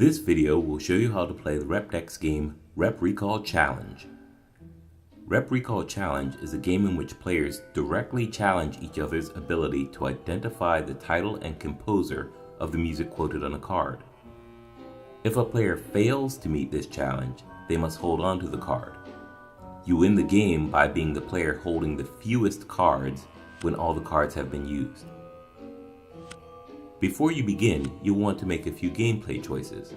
This video will show you how to play the RepDex game Rep Recall Challenge. Rep Recall Challenge is a game in which players directly challenge each other's ability to identify the title and composer of the music quoted on a card. If a player fails to meet this challenge, they must hold on to the card. You win the game by being the player holding the fewest cards when all the cards have been used. Before you begin, you'll want to make a few gameplay choices.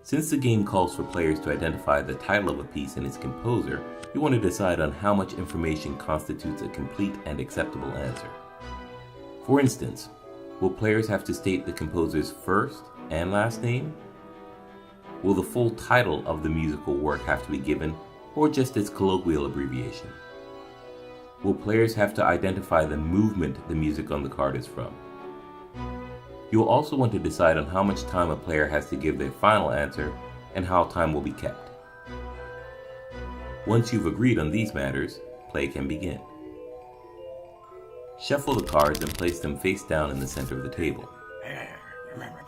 Since the game calls for players to identify the title of a piece and its composer, you want to decide on how much information constitutes a complete and acceptable answer. For instance, will players have to state the composer's first and last name? Will the full title of the musical work have to be given, or just its colloquial abbreviation? Will players have to identify the movement the music on the card is from? You'll also want to decide on how much time a player has to give their final answer and how time will be kept. Once you've agreed on these matters, play can begin. Shuffle the cards and place them face down in the center of the table.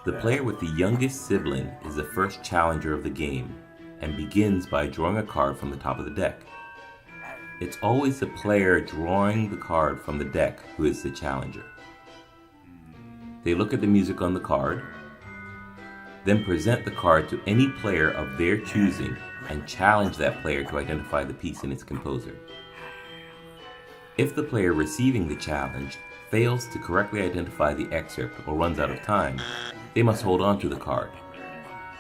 The player with the youngest sibling is the first challenger of the game and begins by drawing a card from the top of the deck. It's always the player drawing the card from the deck who is the challenger. They look at the music on the card, then present the card to any player of their choosing and challenge that player to identify the piece and its composer. If the player receiving the challenge fails to correctly identify the excerpt or runs out of time, they must hold on to the card.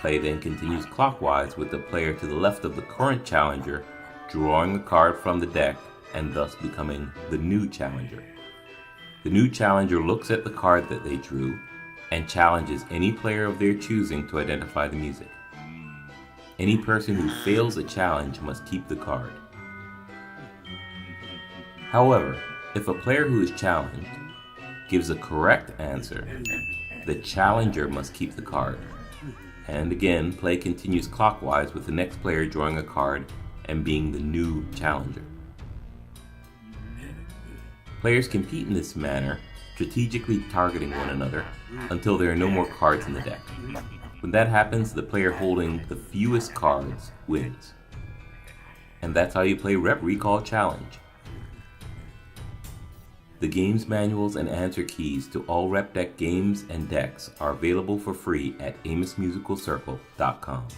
Play then continues clockwise with the player to the left of the current challenger drawing the card from the deck and thus becoming the new challenger. The new challenger looks at the card that they drew and challenges any player of their choosing to identify the music. Any person who fails a challenge must keep the card. However, if a player who is challenged gives a correct answer, the challenger must keep the card. And again, play continues clockwise with the next player drawing a card and being the new challenger. Players compete in this manner, strategically targeting one another until there are no more cards in the deck. When that happens, the player holding the fewest cards wins. And that's how you play Rep Recall Challenge. The game's manuals and answer keys to all RepDex games and decks are available for free at AmosMusicalCircle.com.